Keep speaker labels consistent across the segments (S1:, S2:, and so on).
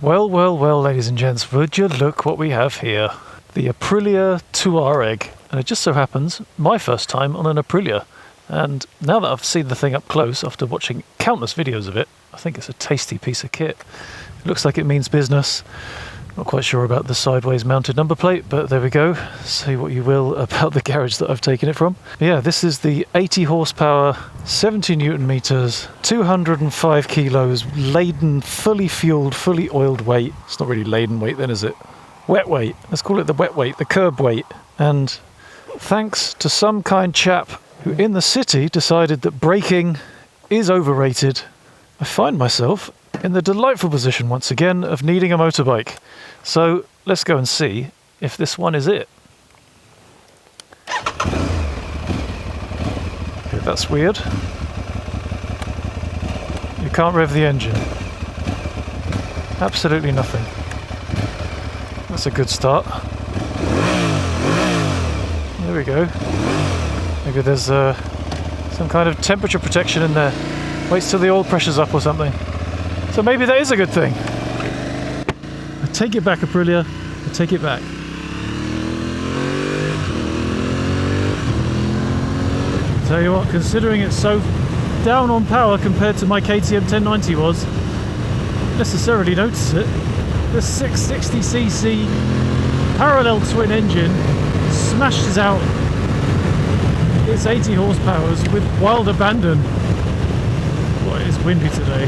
S1: Well, well, well, ladies and gents, would you look what we have here. The Aprilia Tuareg. And it just so happens, my first time on an Aprilia. And now that I've seen the thing up close, after watching countless videos of it, I think it's a tasty piece of kit. It looks like it means business. Not quite sure about the sideways mounted number plate, but there we go. Say what you will about the garage that I've taken it from. Yeah, this is the 80 horsepower, 70 newton meters, 205 kilos, laden, fully fueled, fully oiled weight. It's not really laden weight then, is it? Wet weight. Let's call it the wet weight, the curb weight. And thanks to some kind chap who in the city decided that braking is overrated, I find myself in the delightful position once again of needing a motorbike. So let's go and see if this one is it. Okay, that's weird. You can't rev the engine. Absolutely nothing. That's a good start. There we go. Maybe there's some kind of temperature protection in there. Waits till the oil pressure's up or something. So maybe that is a good thing. I take it back, Aprilia. I take it back. Tell you what, considering it's so down on power compared to my KTM 1090 was, not necessarily notice it. The 660cc parallel twin engine smashes out its 80 horsepowers with wild abandon. Boy, it's windy today.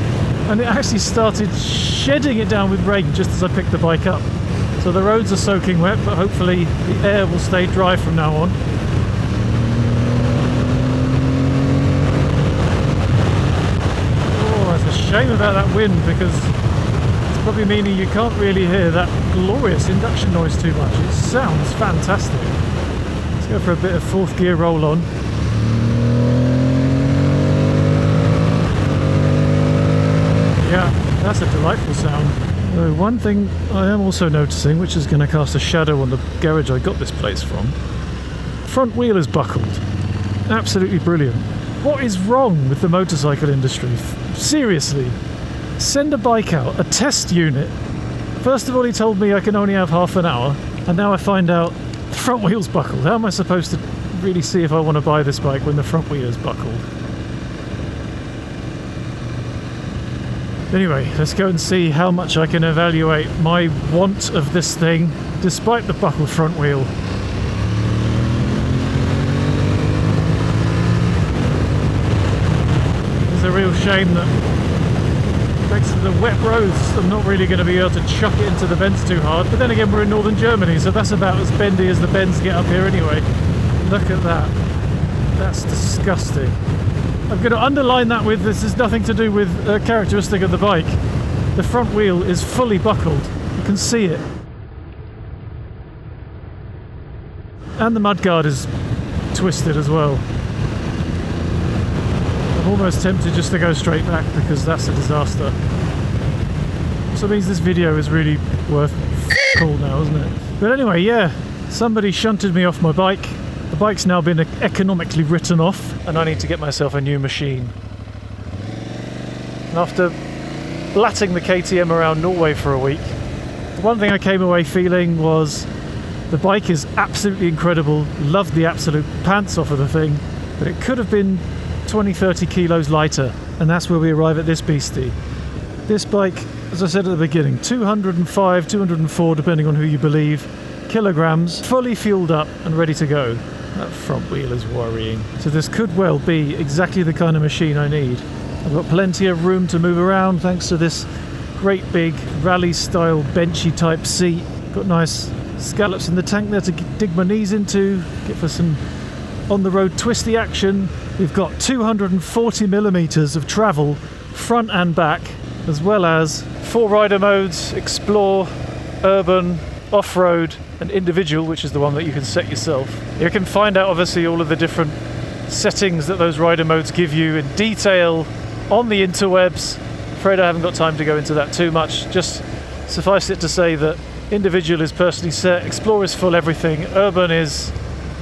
S1: And it actually started shedding it down with rain just as I picked the bike up. So the roads are soaking wet, but hopefully the air will stay dry from now on. Oh, it's a shame about that wind, because it's probably meaning you can't really hear that glorious induction noise too much. It sounds fantastic. Let's go for a bit of fourth gear roll on. Yeah, that's a delightful sound. One thing I am also noticing, which is going to cast a shadow on the garage I got this place from, front wheel is buckled. Absolutely brilliant. What is wrong with the motorcycle industry? Seriously, send a bike out, a test unit. First of all, he told me I can only have half an hour, and now I find out the front wheel's buckled. How am I supposed to really see if I want to buy this bike when the front wheel is buckled? Anyway, let's go and see how much I can evaluate my want of this thing despite the buckled front wheel. It's a real shame that thanks to the wet roads I'm not really going to be able to chuck it into the bends too hard, but then again we're in northern Germany, so that's about as bendy as the bends get up here anyway. Look at that. That's disgusting. I'm going to underline that with, this is nothing to do with a characteristic of the bike. The front wheel is fully buckled. You can see it. And the mudguard is twisted as well. I'm almost tempted just to go straight back because that's a disaster. So it means this video is really worth all now, isn't it? But anyway, yeah, somebody shunted me off my bike. The bike's now been economically written off, and I need to get myself a new machine. And after blatting the KTM around Norway for a week, the one thing I came away feeling was the bike is absolutely incredible, loved the absolute pants off of the thing, but it could have been 20-30 kilos lighter, and that's where we arrive at this beastie. This bike, as I said at the beginning, 205, 204, depending on who you believe, kilograms, fully fueled up and ready to go. That front wheel is worrying. So this could well be exactly the kind of machine I need. I've got plenty of room to move around thanks to this great big rally style benchy type seat. Got nice scallops in the tank there to dig my knees into, get for some on the road twisty action. We've got 240 millimeters of travel front and back, as well as 4 rider modes: Explore, Urban, Off-road and Individual, which is the one that you can set yourself. You can find out obviously all of the different settings that those rider modes give you in detail on the interwebs. Afraid I haven't got time to go into that too much. Just suffice it to say that Individual is personally set, Explore is full everything, Urban is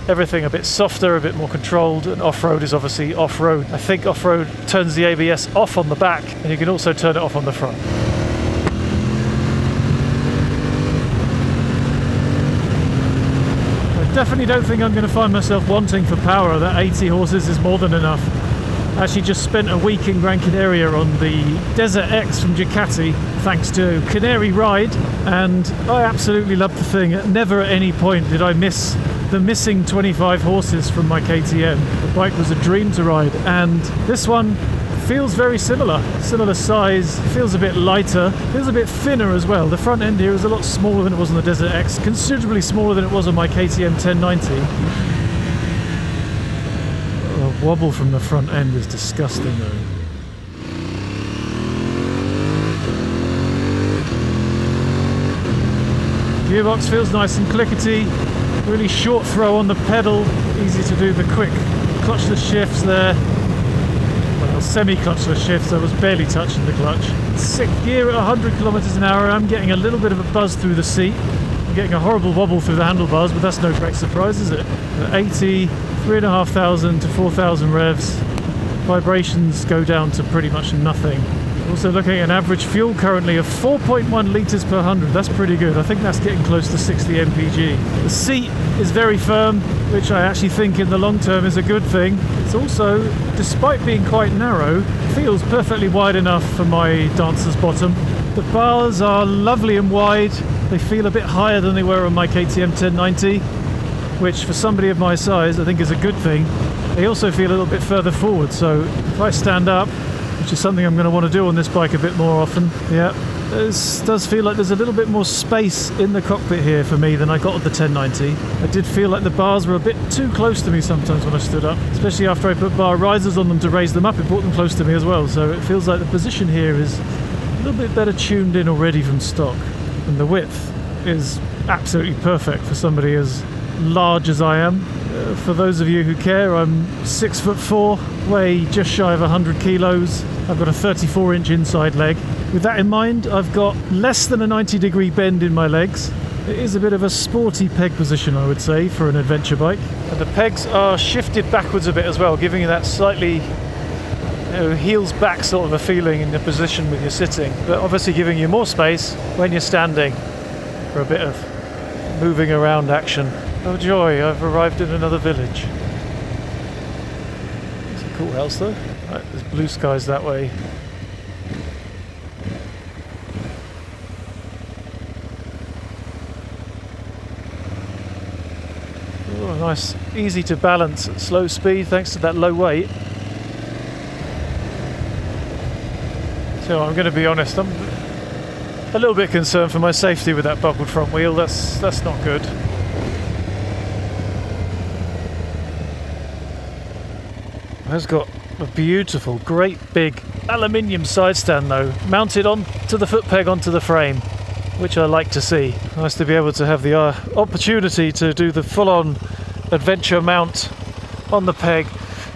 S1: everything a bit softer, a bit more controlled, and off-road is obviously off-road. I think off-road turns the ABS off on the back, and you can also turn it off on the front. definitely don't think I'm going to find myself wanting for power. That 80 horses is more than enough. I actually just spent a week in Gran Canaria on the Desert X from Ducati, thanks to Canary Ride, and I absolutely loved the thing. Never at any point did I miss the missing 25 horses from my KTM. The bike was a dream to ride, and this one feels very similar size, feels a bit lighter, feels a bit thinner as well. The front end here is a lot smaller than it was on the Desert X, considerably smaller than it was on my KTM 1090. The wobble from the front end is disgusting though. Gearbox feels nice and clickety, really short throw on the pedal, easy to do the quick clutchless shifts there. Well, semi-clutchless shifts, I was barely touching the clutch. 6th gear at 100 kilometers an hour, I'm getting a little bit of a buzz through the seat. I'm getting a horrible wobble through the handlebars, but that's no great surprise, is it? At 80, 3,500 to 4,000 revs, vibrations go down to pretty much nothing. Also looking at an average fuel currently of 4.1 litres per 100, that's pretty good. I think that's getting close to 60 mpg. The seat is very firm, which I actually think in the long term is a good thing. It's also, despite being quite narrow, feels perfectly wide enough for my Dancer's bottom. The bars are lovely and wide. They feel a bit higher than they were on my KTM 1090, which for somebody of my size I think is a good thing. They also feel a little bit further forward, so if I stand up, which is something I'm going to want to do on this bike a bit more often, yeah, this does feel like there's a little bit more space in the cockpit here for me than I got with the 1090. I did feel like the bars were a bit too close to me sometimes when I stood up, especially after I put bar risers on them to raise them up. It brought them close to me as well, so it feels like the position here is a little bit better tuned in already from stock, and the width is absolutely perfect for somebody as large as I am. For those of you who care, I'm 6'4", weigh just shy of 100 kilos. I've got a 34-inch inside leg. With that in mind, I've got less than a 90-degree bend in my legs. It is a bit of a sporty peg position, I would say, for an adventure bike. And the pegs are shifted backwards a bit as well, giving you that slightly heels back sort of a feeling in the position with your sitting, but obviously giving you more space when you're standing for a bit of moving around action. Oh joy, I've arrived in another village. It's a cool house though. Right, there's blue skies that way. Oh, nice, easy to balance at slow speed thanks to that low weight. So I'm going to be honest, I'm a little bit concerned for my safety with that buckled front wheel. That's not good. It's got a beautiful, great big aluminium side stand though, mounted onto the foot peg onto the frame, which I like to see. Nice to be able to have the opportunity to do the full-on adventure mount on the peg,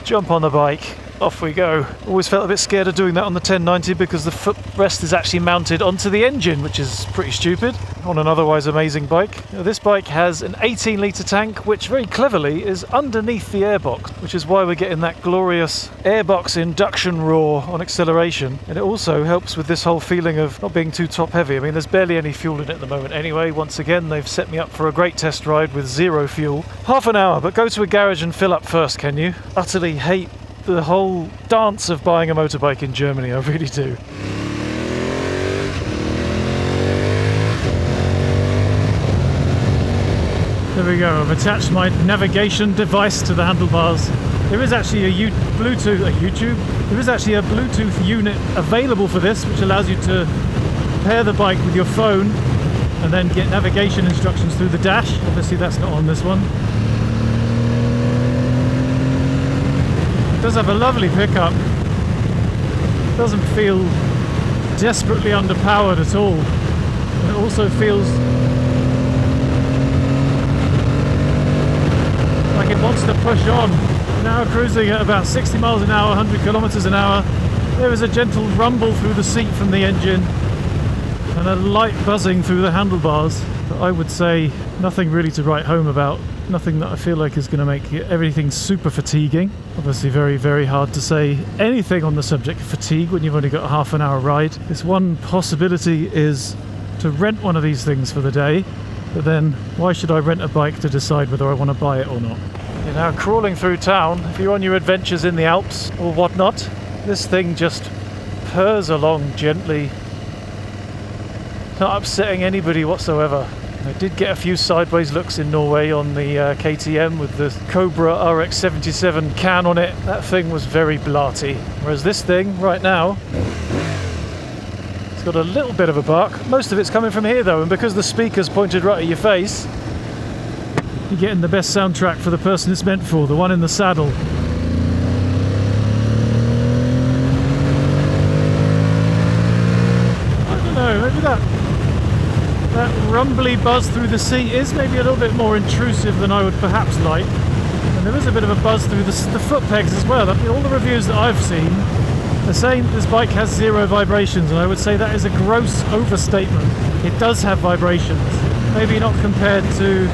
S1: jump on the bike, off we go. Always felt a bit scared of doing that on the 1090 because the footrest is actually mounted onto the engine, which is pretty stupid on an otherwise amazing bike. Now, this bike has an 18-litre tank, which very cleverly is underneath the airbox, which is why we're getting that glorious airbox induction roar on acceleration. And it also helps with this whole feeling of not being too top heavy. I mean, there's barely any fuel in it at the moment anyway. Once again, they've set me up for a great test ride with zero fuel. Half an hour, but go to a garage and fill up first, can you? Utterly hate the whole dance of buying a motorbike in Germany, I really do. There we go, I've attached my navigation device to the handlebars. There is actually a There is actually a Bluetooth unit available for this, which allows you to pair the bike with your phone and then get navigation instructions through the dash. Obviously that's not on this one. It does have a lovely pickup. It doesn't feel desperately underpowered at all. And it also feels like it wants to push on. Now cruising at about 60 miles an hour, 100 kilometers an hour. There is a gentle rumble through the seat from the engine and a light buzzing through the handlebars. But I would say nothing really to write home about. Nothing that I feel like is going to make everything super fatiguing. Obviously very, very hard to say anything on the subject of fatigue when you've only got a half an hour ride. This one possibility is to rent one of these things for the day But then, why should I rent a bike to decide whether I want to buy it or not? You're now crawling through town. If you're on your adventures in the Alps or whatnot, this thing just purrs along gently, not upsetting anybody whatsoever. I did get a few sideways looks in Norway on the KTM with the Cobra RX-77 can on it. That thing was very blarty. Whereas this thing, right now, it's got a little bit of a bark. Most of it's coming from here though, and because the speaker's pointed right at your face, you're getting the best soundtrack for the person it's meant for, the one in the saddle. I don't know, maybe that rumbly buzz through the seat is maybe a little bit more intrusive than I would perhaps like. And there is a bit of a buzz through the foot pegs as well. I mean, all the reviews that I've seen are saying this bike has 0 vibrations, and I would say that is a gross overstatement. It does have vibrations. Maybe not compared to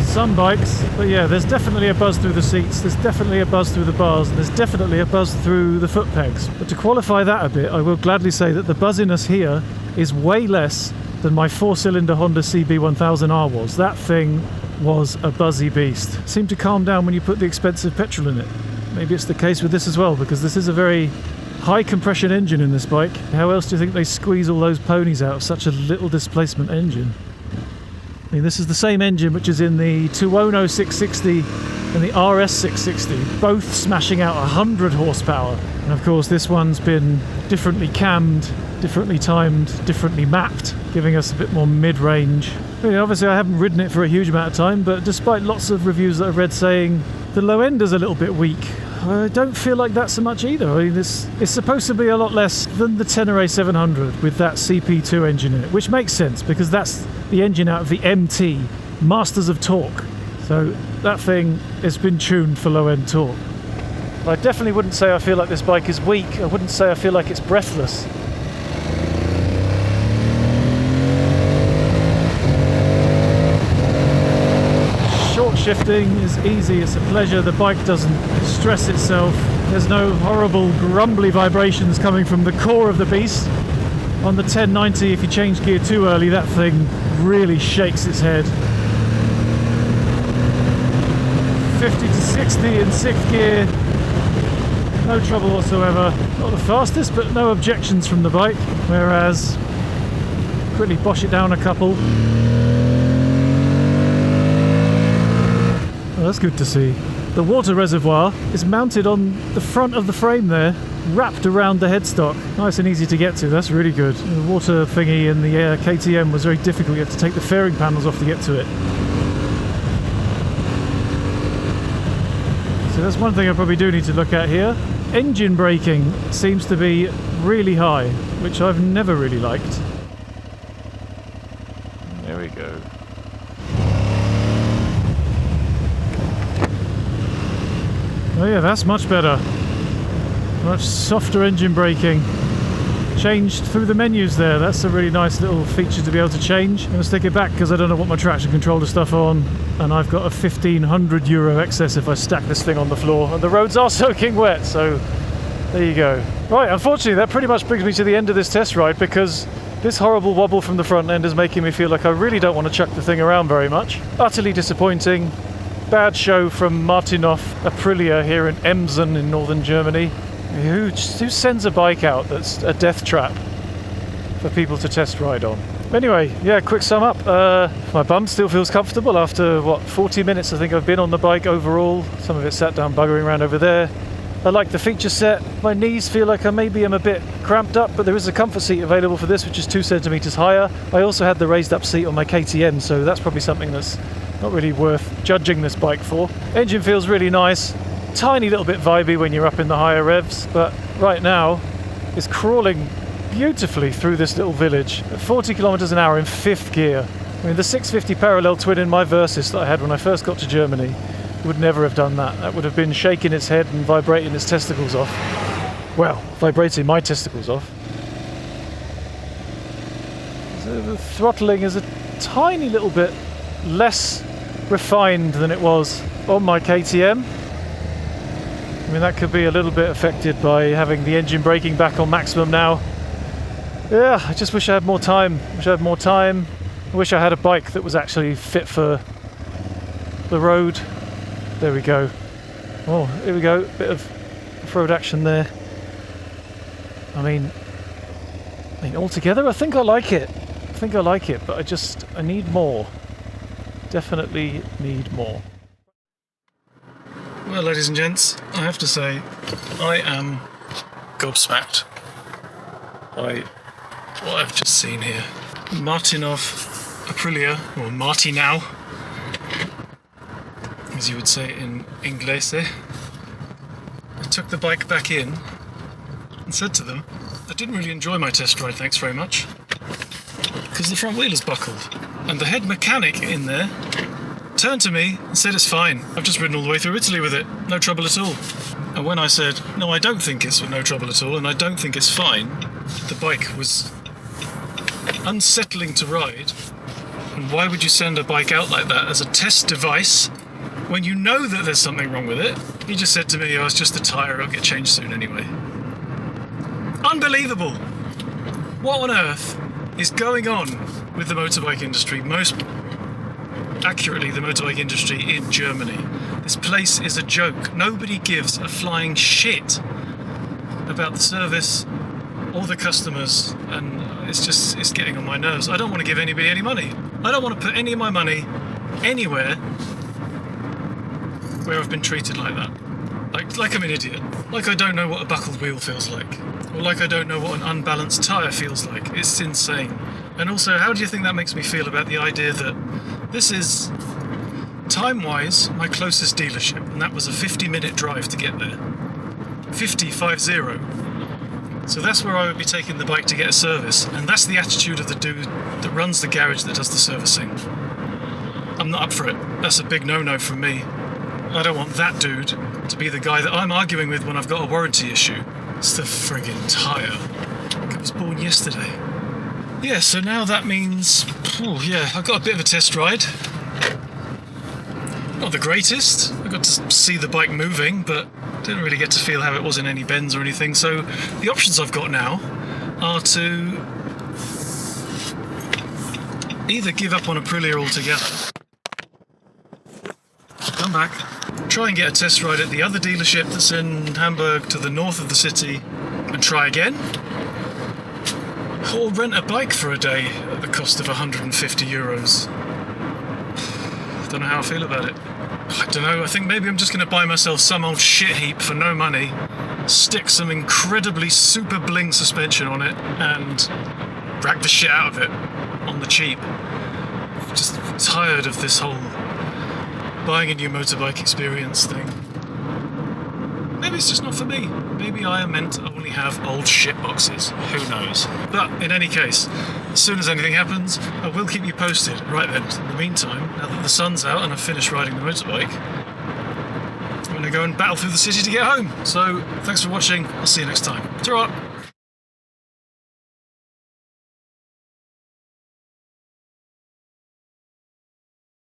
S1: some bikes, but yeah, there's definitely a buzz through the seats, there's definitely a buzz through the bars, and there's definitely a buzz through the foot pegs. But to qualify that a bit, I will gladly say that the buzziness here is way less than my 4-cylinder Honda CB1000R was. That thing was a buzzy beast. It seemed to calm down when you put the expensive petrol in it. Maybe it's the case with this as well, because this is a very high compression engine in this bike. How else do you think they squeeze all those ponies out of such a little displacement engine? I mean, this is the same engine which is in the Tuono 660 and the RS 660, both smashing out 100 horsepower. And of course this one's been differently cammed, differently timed, differently mapped, giving us a bit more mid-range. I mean, obviously I haven't ridden it for a huge amount of time, but despite lots of reviews that I've read saying the low end is a little bit weak, I don't feel like that so much either. I mean, it's supposed to be a lot less than the Tenere 700 with that CP2 engine in it, which makes sense because that's the engine out of the MT, Masters of Torque. So that thing has been tuned for low-end torque. I definitely wouldn't say I feel like this bike is weak. I wouldn't say I feel like it's breathless. Short shifting is easy, it's a pleasure. The bike doesn't stress itself. There's no horrible grumbly vibrations coming from the core of the beast. On the 1090, if you change gear too early, that thing really shakes its head. 50 to 60 in 6th gear, no trouble whatsoever. Not the fastest, but no objections from the bike. Whereas, quickly bosh it down a couple. Oh, that's good to see. The water reservoir is mounted on the front of the frame there, wrapped around the headstock. Nice and easy to get to, that's really good. The water thingy in the KTM was very difficult. You had to take the fairing panels off to get to it. So that's one thing I probably do need to look at here. Engine braking seems to be really high, which I've never really liked. There we go. Oh yeah, that's much better. Much softer engine braking. Changed through the menus there. That's a really nice little feature to be able to change. I'm going to stick it back because I don't know what my traction controller stuff on, and I've got a €1,500 excess if I stack this thing on the floor, and the roads are soaking wet, so there you go. Right, unfortunately that pretty much brings me to the end of this test ride, because this horrible wobble from the front end is making me feel like I really don't want to chuck the thing around very much. Utterly disappointing. Bad show from Martynow Aprilia here in Embsen in northern Germany. Who sends a bike out that's a death trap for people to test ride on? Anyway, yeah, quick sum up. My bum still feels comfortable after, 40 minutes I think I've been on the bike overall. Some of it sat down buggering around over there. I like the feature set. My knees feel like I maybe am a bit cramped up, but there is a comfort seat available for this, which is 2 centimeters higher. I also had the raised up seat on my KTM, so that's probably something that's not really worth judging this bike for. Engine feels really nice. Tiny little bit vibey when you're up in the higher revs, but right now it's crawling beautifully through this little village at 40 kilometers an hour in 5th gear. I mean, the 650 parallel twin in my Versys that I had when I first got to Germany would never have done that. That would have been shaking its head and vibrating its testicles off. Well, vibrating my testicles off. So the throttling is a tiny little bit less refined than it was on my KTM. I mean, that could be a little bit affected by having the engine braking back on maximum now. Yeah, I just wish I had more time. I wish I had a bike that was actually fit for the road. There we go. Oh, here we go. Bit of off-road action there. I mean, altogether, I think I like it. But I need more. Definitely need more. Well, ladies and gents, I have to say, I am gobsmacked by what I've just seen here. Martynow Aprilia, or Martynow, as you would say in English. I took the bike back in and said to them, I didn't really enjoy my test ride, thanks very much, because the front wheel is buckled. And the head mechanic in there turned to me and said, it's fine, I've just ridden all the way through Italy with it, no trouble at all. And when I said, no, I don't think it's no trouble at all, and I don't think it's fine, the bike was unsettling to ride. And why would you send a bike out like that as a test device when you know that there's something wrong with it? He just said to me, oh, it's just a tyre, it'll get changed soon anyway. Unbelievable! What on earth is going on with the motorbike industry? Most accurately, the motorbike industry in Germany. This place is a joke. Nobody gives a flying shit about the service or the customers, and it's getting on my nerves. I don't want to give anybody any money. I don't want to put any of my money anywhere where I've been treated like that. Like I'm an idiot. Like I don't know what a buckled wheel feels like. Or like I don't know what an unbalanced tyre feels like. It's insane. And also, how do you think that makes me feel about the idea that this is, time-wise, my closest dealership, and that was a 50-minute drive to get there. 50. So that's where I would be taking the bike to get a service, and that's the attitude of the dude that runs the garage that does the servicing. I'm not up for it. That's a big no-no from me. I don't want that dude to be the guy that I'm arguing with when I've got a warranty issue. It's the friggin' tyre. I was born yesterday. Yeah, so now that means, I got a bit of a test ride. Not the greatest. I got to see the bike moving, but didn't really get to feel how it was in any bends or anything. So the options I've got now are to either give up on Aprilia altogether, come back, try and get a test ride at the other dealership that's in Hamburg to the north of the city and try again, or rent a bike for a day at the cost of €150. I don't know how I feel about it. I don't know, I think maybe I'm just going to buy myself some old shit heap for no money, stick some incredibly super bling suspension on it, and drag the shit out of it on the cheap. Just tired of this whole buying a new motorbike experience thing. Maybe it's just not for me. Maybe I am meant to only have old shit boxes. Who knows? But in any case, as soon as anything happens, I will keep you posted. Right then, in the meantime, now that the sun's out and I've finished riding the motorbike, I'm going to go and battle through the city to get home. So, thanks for watching. I'll see you next time. Ta-ra!